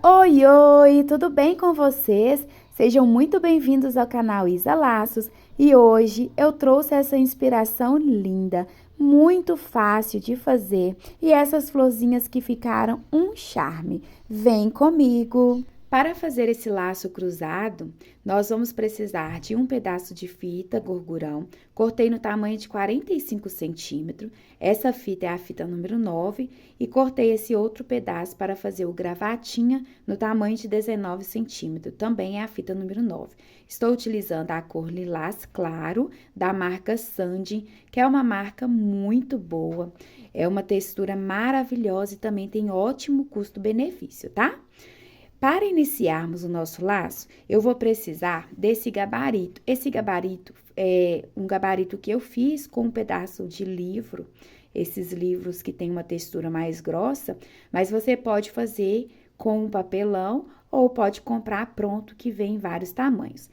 Oi, oi, tudo bem com vocês? Sejam muito bem-vindos ao canal Isa Laços e hoje eu trouxe essa inspiração linda, muito fácil de fazer e essas florzinhas que ficaram um charme. Vem comigo! Para fazer esse laço cruzado, nós vamos precisar de um pedaço de fita gorgurão. Cortei no tamanho de 45 centímetros. Essa fita é a fita número 9 e cortei esse outro pedaço para fazer o gravatinha no tamanho de 19 centímetros. Também é a fita número 9. Estou utilizando a cor lilás claro da marca Sandy, que é uma marca muito boa. É uma textura maravilhosa e também tem ótimo custo-benefício, tá? Para iniciarmos o nosso laço, eu vou precisar desse gabarito. Esse gabarito é um gabarito que eu fiz com um pedaço de livro, esses livros que tem uma textura mais grossa, mas você pode fazer com um papelão ou pode comprar pronto que vem em vários tamanhos.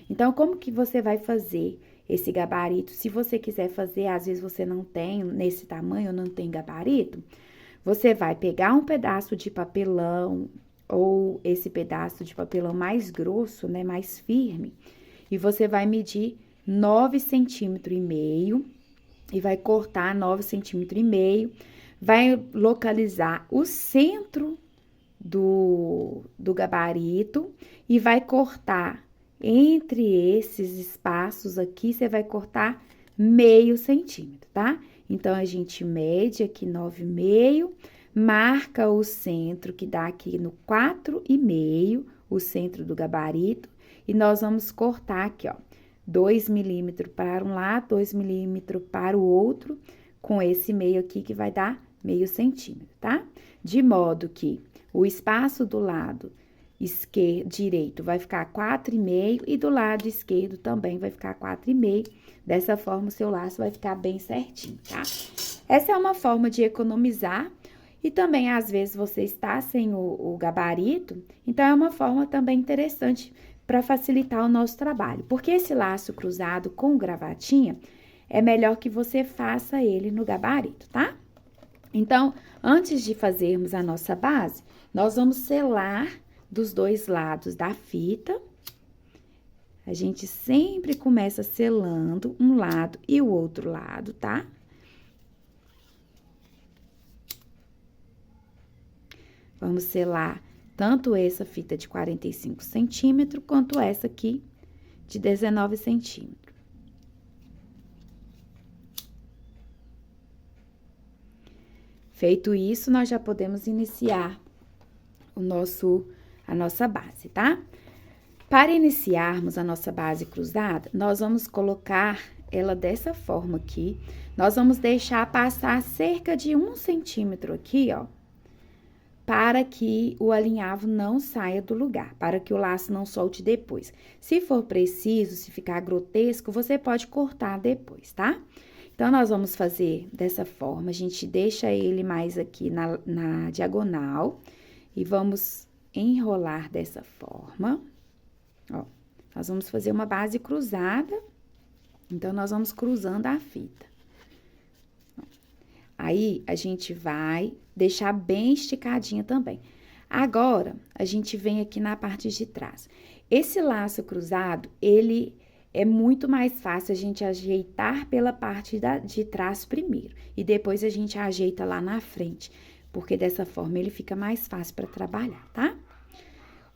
Então, como que você vai fazer esse gabarito? Se você quiser fazer, às vezes você não tem nesse tamanho, não tem gabarito, você vai pegar um pedaço de papelão ou esse pedaço de papelão mais grosso, né, mais firme, e você vai medir 9,5 cm e vai cortar 9,5 cm, vai localizar o centro do gabarito e vai cortar entre esses espaços aqui, você vai cortar meio centímetro, tá? Então, a gente mede aqui 9,5, marca o centro, que dá aqui no 4,5, o centro do gabarito, e nós vamos cortar aqui, ó, 2 milímetros para um lado, 2 milímetros para o outro, com esse meio aqui que vai dar meio centímetro, tá? De modo que o espaço do lado direito vai ficar 4,5 e do lado esquerdo também vai ficar 4,5. Dessa forma, o seu laço vai ficar bem certinho, tá? Essa é uma forma de economizar e também, às vezes, você está sem o gabarito, então é uma forma também interessante para facilitar o nosso trabalho. Porque esse laço cruzado com gravatinha, é melhor que você faça ele no gabarito, tá? Então, antes de fazermos a nossa base, nós vamos selar dos dois lados da fita. A gente sempre começa selando um lado e o outro lado, tá? Vamos selar tanto essa fita de 45 centímetros, quanto essa aqui de 19 centímetros. Feito isso, nós já podemos iniciar a nossa base, tá? Para iniciarmos a nossa base cruzada, nós vamos colocar ela dessa forma aqui. Nós vamos deixar passar cerca de 1 centímetro aqui, ó, para que o alinhavo não saia do lugar, para que o laço não solte depois. Se for preciso, se ficar grotesco, você pode cortar depois, tá? Então, nós vamos fazer dessa forma, a gente deixa ele mais aqui na diagonal e vamos enrolar dessa forma. Ó, nós vamos fazer uma base cruzada, então, nós vamos cruzando a fita. Aí, a gente vai deixar bem esticadinha também. Agora, a gente vem aqui na parte de trás. Esse laço cruzado, ele é muito mais fácil a gente ajeitar pela parte de trás primeiro. E depois a gente ajeita lá na frente, porque dessa forma ele fica mais fácil para trabalhar, tá?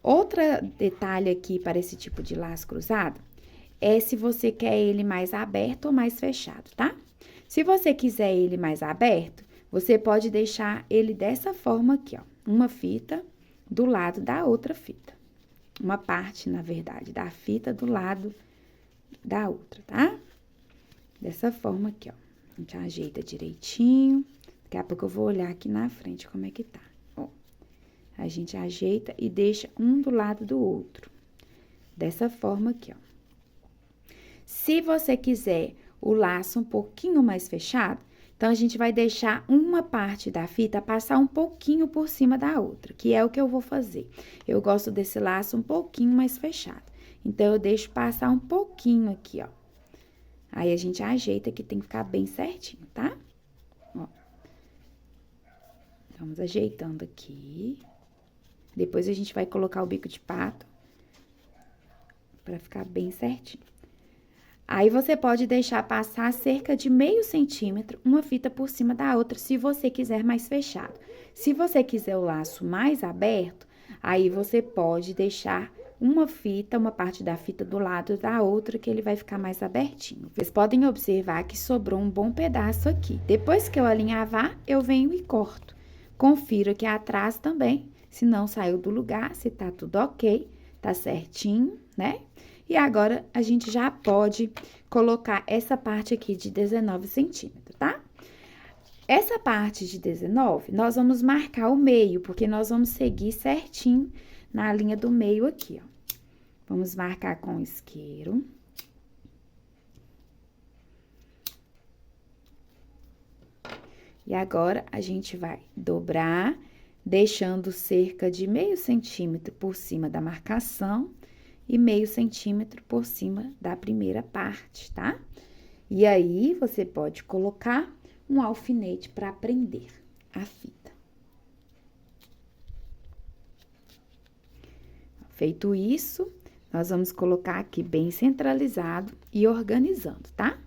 Outro detalhe aqui para esse tipo de laço cruzado é se você quer ele mais aberto ou mais fechado, tá? Se você quiser ele mais aberto, você pode deixar ele dessa forma aqui, ó. Uma fita do lado da outra fita. Uma parte, na verdade, da fita do lado da outra, tá? Dessa forma aqui, ó. A gente ajeita direitinho. Daqui a pouco eu vou olhar aqui na frente como é que tá. Ó. A gente ajeita e deixa um do lado do outro. Dessa forma aqui, ó. Se você quiser o laço um pouquinho mais fechado, então, a gente vai deixar uma parte da fita passar um pouquinho por cima da outra, que é o que eu vou fazer. Eu gosto desse laço um pouquinho mais fechado. Então, eu deixo passar um pouquinho aqui, ó. Aí, a gente ajeita que tem que ficar bem certinho, tá? Ó. Vamos ajeitando aqui. Depois a gente vai colocar o bico de pato pra ficar bem certinho. Aí, você pode deixar passar cerca de meio centímetro, uma fita por cima da outra, se você quiser mais fechado. Se você quiser o laço mais aberto, aí você pode deixar uma fita, uma parte da fita do lado da outra, que ele vai ficar mais abertinho. Vocês podem observar que sobrou um bom pedaço aqui. Depois que eu alinhavar, eu venho e corto. Confiro aqui atrás também, se não saiu do lugar, se tá tudo ok, tá certinho, né? E agora, a gente já pode colocar essa parte aqui de 19 centímetros, tá? Essa parte de 19, nós vamos marcar o meio, porque nós vamos seguir certinho na linha do meio aqui, ó. Vamos marcar com isqueiro. E agora, a gente vai dobrar, deixando cerca de meio centímetro por cima da marcação e meio centímetro por cima da primeira parte, tá? E aí, você pode colocar um alfinete para prender a fita. Feito isso, nós vamos colocar aqui bem centralizado e organizando, tá?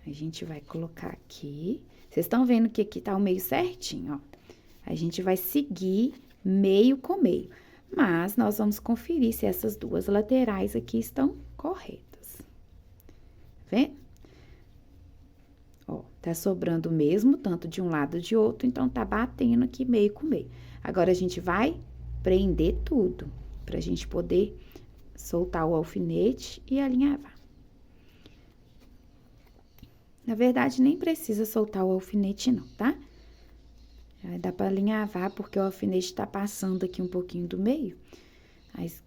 A gente vai colocar aqui. Vocês estão vendo que aqui tá o meio certinho, ó. A gente vai seguir meio com meio. Mas, nós vamos conferir se essas duas laterais aqui estão corretas. Tá vendo? Ó, tá sobrando o mesmo, tanto de um lado de outro, então, tá batendo aqui meio com meio. Agora, a gente vai prender tudo, pra gente poder soltar o alfinete e alinhavar. Na verdade, nem precisa soltar o alfinete não, tá? Dá pra alinhavar, porque o alfinete tá passando aqui um pouquinho do meio. Mas,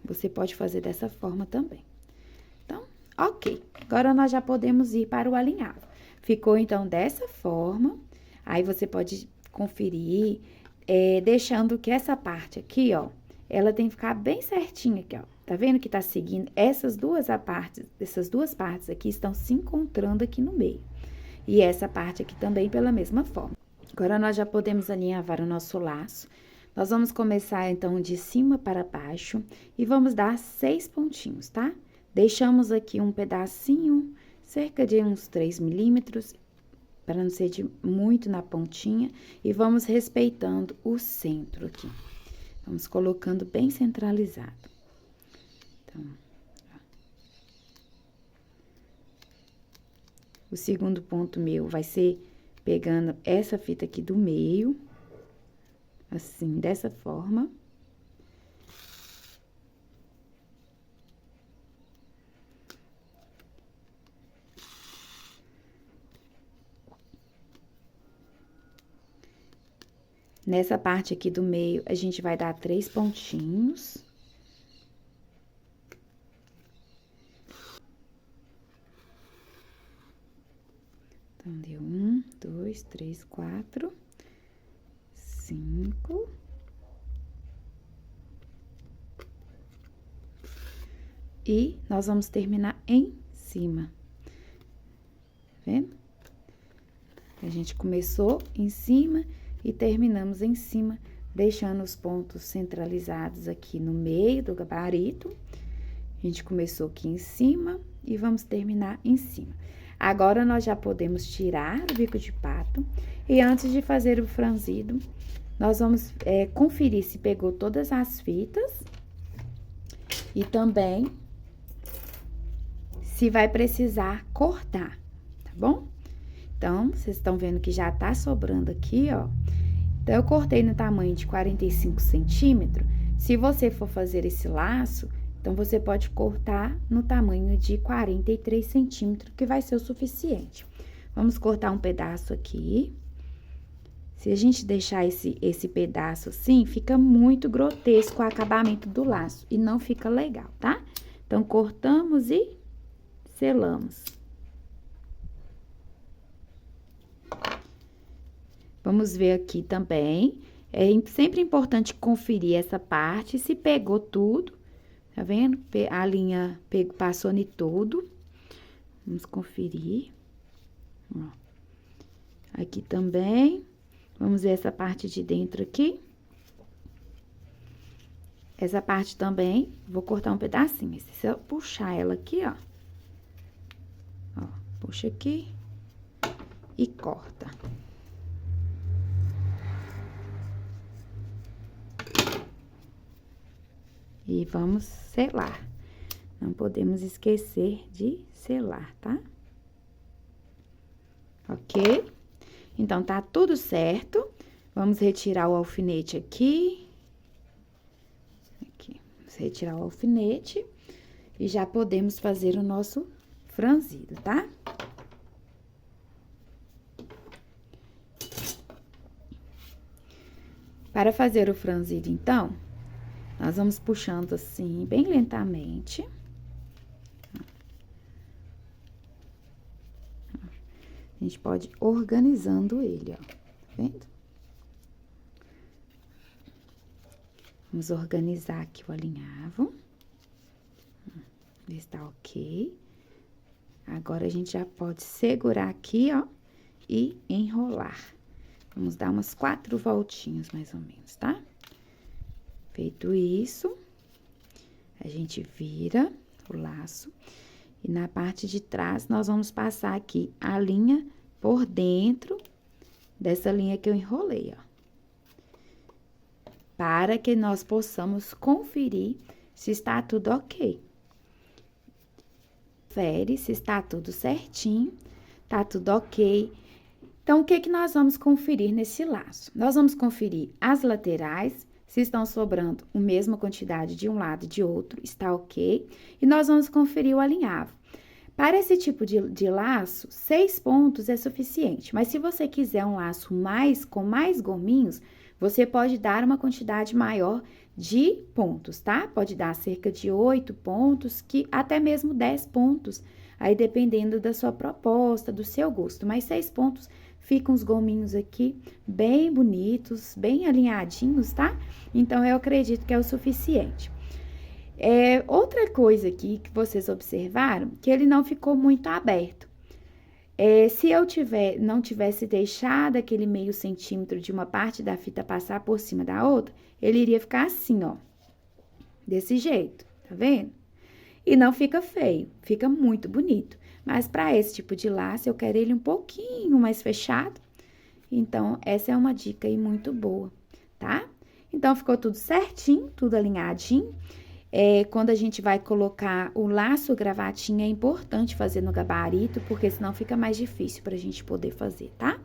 você pode fazer dessa forma também. Então, ok. Agora, nós já podemos ir para o alinhavo. Ficou, então, dessa forma. Aí, você pode conferir, deixando que essa parte aqui, ó, ela tem que ficar bem certinha aqui, ó. Tá vendo que tá seguindo? Essas duas partes aqui estão se encontrando aqui no meio. E essa parte aqui também pela mesma forma. Agora, nós já podemos alinhavar o nosso laço. Nós vamos começar, então, de cima para baixo e vamos dar 6 pontinhos, tá? Deixamos aqui um pedacinho, cerca de uns 3 milímetros, para não ser muito na pontinha, e vamos respeitando o centro aqui. Vamos colocando bem centralizado. Então, ó. O segundo ponto meu vai ser pegando essa fita aqui do meio, assim, dessa forma. Nessa parte aqui do meio, a gente vai dar 3 pontinhos. Então, deu 1, 2, 3, 4, 5. E nós vamos terminar em cima. Tá vendo? A gente começou em cima e terminamos em cima, deixando os pontos centralizados aqui no meio do gabarito. A gente começou aqui em cima e vamos terminar em cima. Agora, nós já podemos tirar o bico de pato. E antes de fazer o franzido, nós vamos conferir se pegou todas as fitas. E também se vai precisar cortar, tá bom? Então, vocês estão vendo que já tá sobrando aqui, ó. Então, eu cortei no tamanho de 45 centímetros. Se você for fazer esse laço, então, você pode cortar no tamanho de 43 centímetros, que vai ser o suficiente. Vamos cortar um pedaço aqui. Se a gente deixar esse pedaço assim, fica muito grotesco o acabamento do laço e não fica legal, tá? Então, cortamos e selamos. Vamos ver aqui também. É sempre importante conferir essa parte, se pegou tudo. Tá vendo? A linha passou em tudo. Vamos conferir. Ó. Aqui também. Vamos ver essa parte de dentro aqui. Essa parte também, vou cortar um pedacinho. Se eu puxar ela aqui, ó. Ó, puxa aqui e corta. E vamos selar. Não podemos esquecer de selar, tá? Ok? Então, tá tudo certo. Vamos retirar o alfinete aqui. Aqui. Vamos retirar o alfinete. E já podemos fazer o nosso franzido, tá? Para fazer o franzido, então, nós vamos puxando assim, bem lentamente. A gente pode ir organizando ele, ó, tá vendo? Vamos organizar aqui o alinhavo. Está ok. Agora, a gente já pode segurar aqui, ó, e enrolar. Vamos dar umas 4 voltinhas, mais ou menos, tá? Feito isso, a gente vira o laço. E na parte de trás, nós vamos passar aqui a linha por dentro dessa linha que eu enrolei, ó. Para que nós possamos conferir se está tudo ok. Confere se está tudo certinho, tá tudo ok. Então, o que que nós vamos conferir nesse laço? Nós vamos conferir as laterais, se estão sobrando a mesma quantidade de um lado e de outro, está ok. E nós vamos conferir o alinhavo. Para esse tipo de laço, 6 pontos é suficiente. Mas se você quiser um laço com mais gominhos, você pode dar uma quantidade maior de pontos, tá? Pode dar cerca de 8 pontos, até mesmo 10 pontos. Aí, dependendo da sua proposta, do seu gosto. Mas 6 pontos ficam os gominhos aqui bem bonitos, bem alinhadinhos, tá? Então, eu acredito que é o suficiente. Outra coisa aqui que vocês observaram, que ele não ficou muito aberto. Se eu não tivesse deixado aquele meio centímetro de uma parte da fita passar por cima da outra, ele iria ficar assim, ó. Desse jeito, tá vendo? E não fica feio, fica muito bonito. Mas para esse tipo de laço, eu quero ele um pouquinho mais fechado. Então, essa é uma dica aí muito boa, tá? Então, ficou tudo certinho, tudo alinhadinho. Quando a gente vai colocar o laço gravatinha, é importante fazer no gabarito, porque senão fica mais difícil pra gente poder fazer, tá?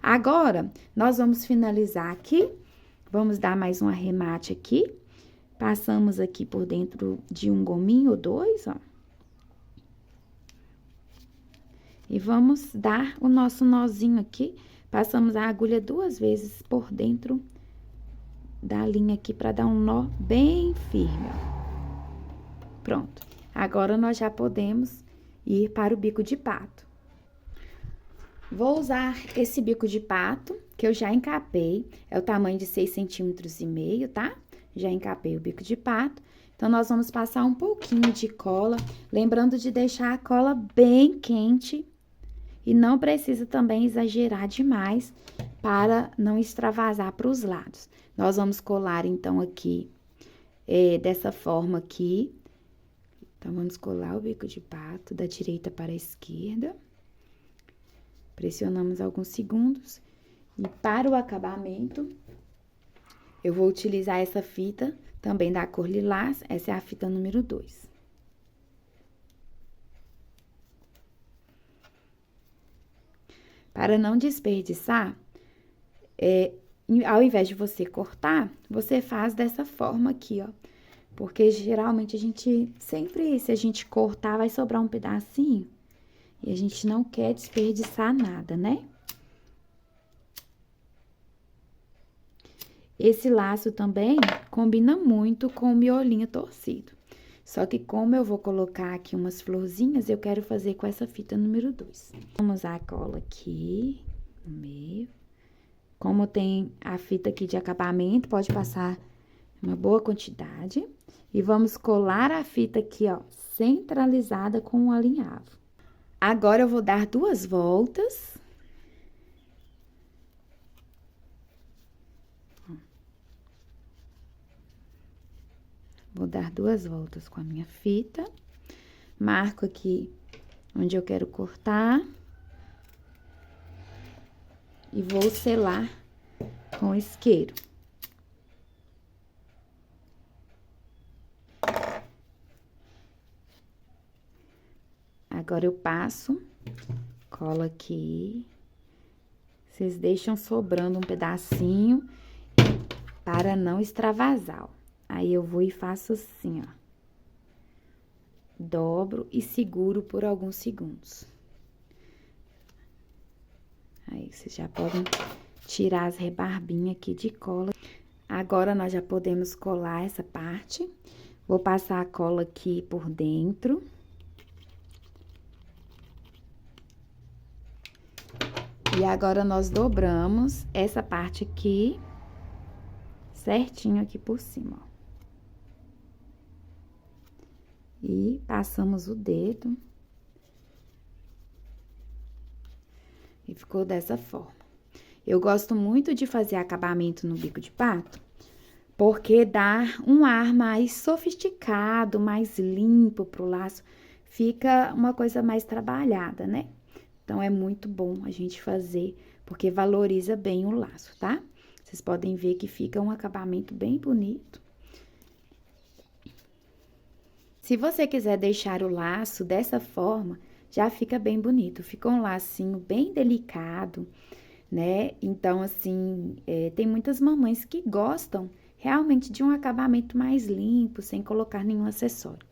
Agora, nós vamos finalizar aqui, vamos dar mais um arremate aqui. Passamos aqui por dentro de um gominho ou 2, ó. E vamos dar o nosso nozinho aqui, passamos a agulha 2 vezes por dentro da linha aqui, pra dar um nó bem firme, ó. Pronto. Agora, nós já podemos ir para o bico de pato. Vou usar esse bico de pato, que eu já encapei, é o tamanho de 6,5 centímetros, tá? Já encapei o bico de pato. Então, nós vamos passar um pouquinho de cola, lembrando de deixar a cola bem quente. E não precisa também exagerar demais para não extravasar para os lados. Nós vamos colar, então, aqui, dessa forma aqui. Então, vamos colar o bico de pato da direita para a esquerda. Pressionamos alguns segundos. E para o acabamento, eu vou utilizar essa fita, também da cor lilás. Essa é a fita número 2. Para não desperdiçar, ao invés de você cortar, você faz dessa forma aqui, ó. Porque, geralmente, a gente sempre, se a gente cortar, vai sobrar um pedacinho. E a gente não quer desperdiçar nada, né? Esse laço também combina muito com o miolinho torcido. Só que como eu vou colocar aqui umas florzinhas, eu quero fazer com essa fita número 2. Vamos usar a cola aqui no meio. Como tem a fita aqui de acabamento, pode passar uma boa quantidade. E vamos colar a fita aqui, ó, centralizada com o alinhavo. Agora, eu vou dar 2 voltas. Vou dar 2 voltas com a minha fita. Marco aqui onde eu quero cortar. E vou selar com isqueiro. Agora eu passo, colo aqui. Vocês deixam sobrando um pedacinho para não extravasar, ó. Aí eu vou e faço assim, ó. Dobro e seguro por alguns segundos. Aí, vocês já podem tirar as rebarbinhas aqui de cola. Agora, nós já podemos colar essa parte. Vou passar a cola aqui por dentro. E agora, nós dobramos essa parte aqui, certinho aqui por cima, ó. E passamos o dedo. E ficou dessa forma. Eu gosto muito de fazer acabamento no bico de pato, porque dá um ar mais sofisticado, mais limpo pro laço. Fica uma coisa mais trabalhada, né? Então, é muito bom a gente fazer, porque valoriza bem o laço, tá? Vocês podem ver que fica um acabamento bem bonito. Se você quiser deixar o laço dessa forma, já fica bem bonito. Fica um lacinho bem delicado, né? Então, assim, tem muitas mamães que gostam realmente de um acabamento mais limpo, sem colocar nenhum acessório.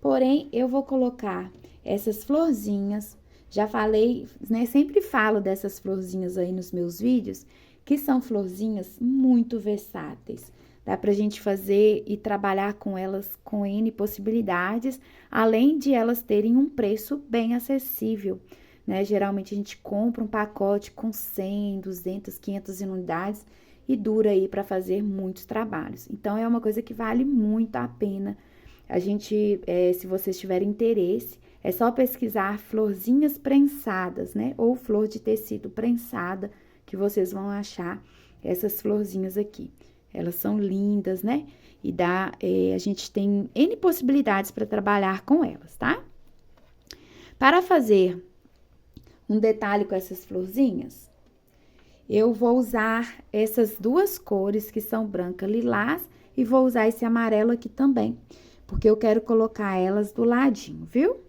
Porém, eu vou colocar essas florzinhas. Já falei, né? Sempre falo dessas florzinhas aí nos meus vídeos, que são florzinhas muito versáteis. Dá pra gente fazer e trabalhar com elas com N possibilidades, além de elas terem um preço bem acessível, né? Geralmente a gente compra um pacote com 100, 200, 500 unidades e dura aí para fazer muitos trabalhos. Então, é uma coisa que vale muito a pena. A gente, se vocês tiverem interesse, é só pesquisar florzinhas prensadas, né? Ou flor de tecido prensada, que vocês vão achar essas florzinhas aqui. Elas são lindas, né? E a gente tem N possibilidades para trabalhar com elas, tá? Para fazer um detalhe com essas florzinhas, eu vou usar essas 2 cores, que são branca, lilás, e vou usar esse amarelo aqui também, porque eu quero colocar elas do ladinho, viu? O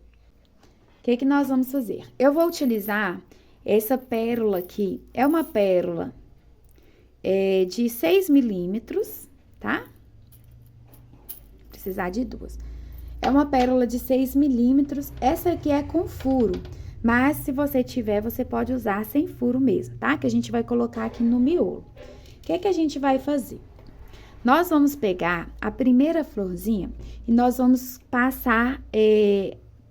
que nós vamos fazer? Eu vou utilizar essa pérola aqui, é uma pérola de 6 milímetros, tá? Precisar de 2. É uma pérola de 6 milímetros, essa aqui é com furo, mas se você tiver, você pode usar sem furo mesmo, tá? Que a gente vai colocar aqui no miolo. O que a gente vai fazer? Nós vamos pegar a primeira florzinha e nós vamos passar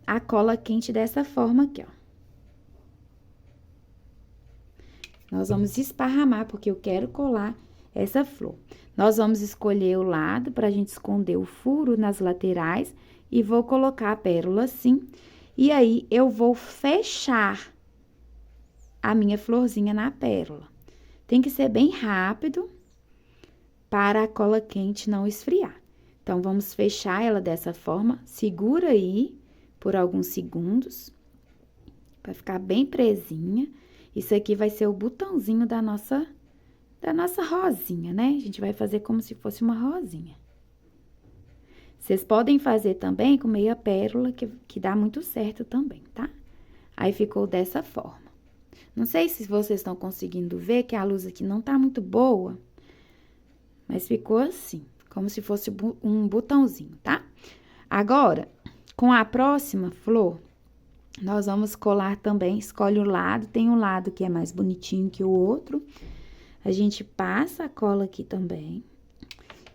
a cola quente dessa forma aqui, ó. Nós vamos esparramar, porque eu quero colar essa flor. Nós vamos escolher o lado pra gente esconder o furo nas laterais e vou colocar a pérola assim. E aí, eu vou fechar a minha florzinha na pérola. Tem que ser bem rápido para a cola quente não esfriar. Então, vamos fechar ela dessa forma, segura aí por alguns segundos, vai ficar bem presinha. Isso aqui vai ser o botãozinho da nossa rosinha, né? A gente vai fazer como se fosse uma rosinha. Vocês podem fazer também com meia pérola, que dá muito certo também, tá? Aí, ficou dessa forma. Não sei se vocês estão conseguindo ver que a luz aqui não tá muito boa, mas ficou assim, como se fosse um botãozinho, tá? Agora, com a próxima flor, nós vamos colar também, escolhe o lado, tem um lado que é mais bonitinho que o outro. A gente passa a cola aqui também,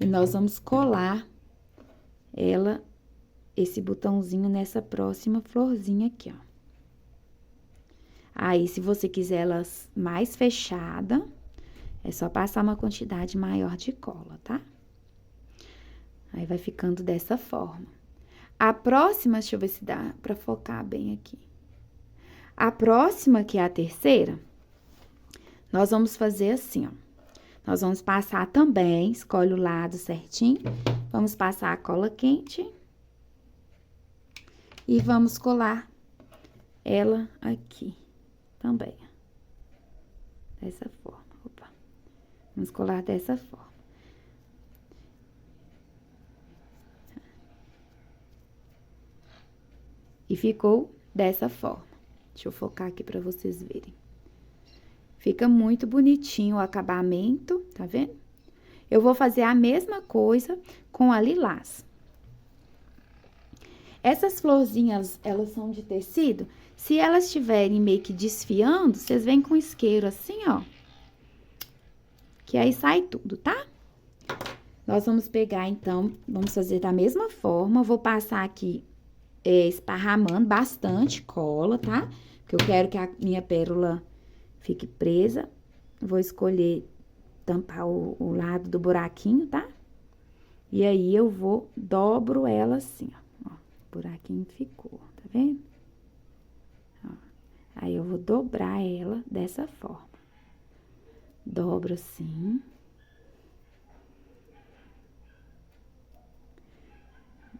e nós vamos colar esse botãozinho nessa próxima florzinha aqui, ó. Aí, se você quiser ela mais fechada, é só passar uma quantidade maior de cola, tá? Aí, vai ficando dessa forma. A próxima, deixa eu ver se dá pra focar bem aqui. A próxima, que é a terceira, nós vamos fazer assim, ó. Nós vamos passar também, escolhe o lado certinho Vamos passar a cola quente. E vamos colar ela aqui também. Dessa forma. Opa. Vamos colar dessa forma. E ficou dessa forma. Deixa eu focar aqui pra vocês verem. Fica muito bonitinho o acabamento, tá vendo? Eu vou fazer a mesma coisa com a lilás. Essas florzinhas, elas são de tecido. Se elas estiverem meio que desfiando, vocês vêm com isqueiro assim, ó. Que aí sai tudo, tá? Nós vamos pegar, então, vamos fazer da mesma forma. Vou passar aqui, esparramando bastante cola, tá? Porque eu quero que a minha pérola fique presa. Vou escolher tampar o lado do buraquinho, tá? E aí, eu dobro ela assim, ó. O buraquinho ficou, tá vendo? Ó. Aí, eu vou dobrar ela dessa forma. Dobro assim.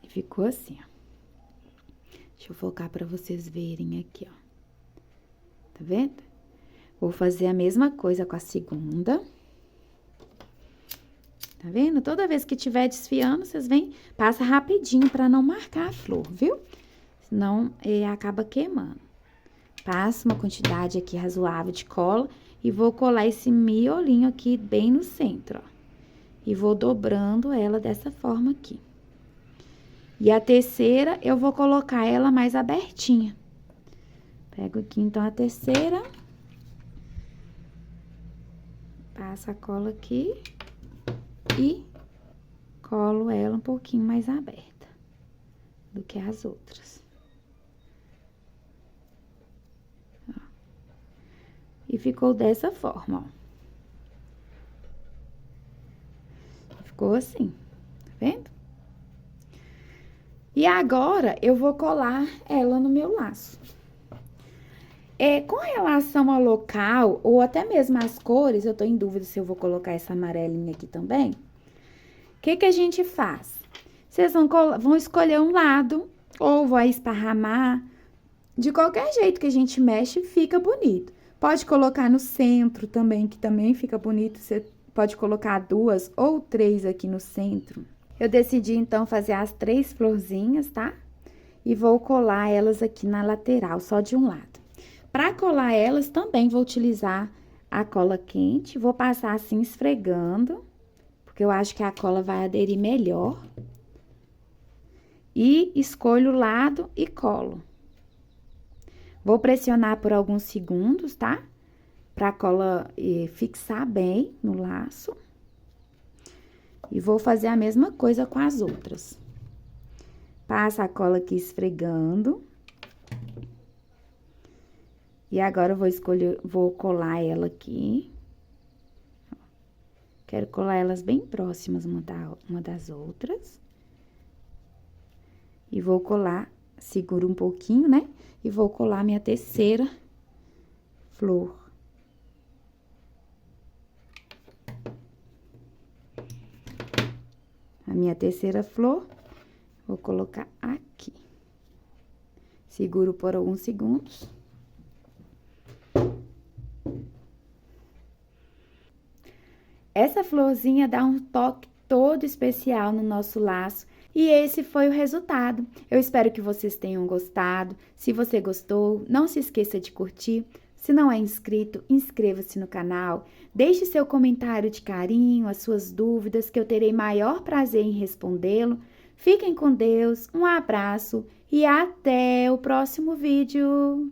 E ficou assim, ó. Deixa eu focar pra vocês verem aqui, ó. Tá vendo? Vou fazer a mesma coisa com a segunda. Tá vendo? Toda vez que tiver desfiando, vocês vêm, passa rapidinho pra não marcar a flor, viu? Senão, acaba queimando. Passa uma quantidade aqui razoável de cola e vou colar esse miolinho aqui bem no centro, ó. E vou dobrando ela dessa forma aqui. E a terceira, eu vou colocar ela mais abertinha. Pego aqui, então, a terceira. Passa a cola aqui. E colo ela um pouquinho mais aberta do que as outras. Ó. E ficou dessa forma, ó. Ficou assim, tá vendo? E agora, eu vou colar ela no meu laço. Com relação ao local, ou até mesmo as cores, eu tô em dúvida se eu vou colocar essa amarelinha aqui também. O que a gente faz? Vocês vão escolher um lado, ou vai esparramar. De qualquer jeito que a gente mexe, fica bonito. Pode colocar no centro também, que também fica bonito. Você pode colocar 2 ou 3 aqui no centro. Eu decidi, então, fazer as 3 florzinhas, tá? E vou colar elas aqui na lateral, só de um lado. Para colar elas, também vou utilizar a cola quente. Vou passar assim, esfregando, porque eu acho que a cola vai aderir melhor. E escolho o lado e colo. Vou pressionar por alguns segundos, tá? Para a cola fixar bem no laço. E vou fazer a mesma coisa com as outras. Passa a cola aqui esfregando. E agora, eu vou colar ela aqui. Quero colar elas bem próximas uma das outras. E vou colar, seguro um pouquinho, né? E vou colar minha terceira flor. A minha terceira flor, vou colocar aqui. Seguro por alguns segundos. Essa florzinha dá um toque todo especial no nosso laço. E esse foi o resultado. Eu espero que vocês tenham gostado. Se você gostou, não se esqueça de curtir. Se não é inscrito, inscreva-se no canal. Deixe seu comentário de carinho, as suas dúvidas, que eu terei maior prazer em respondê-lo. Fiquem com Deus, um abraço e até o próximo vídeo.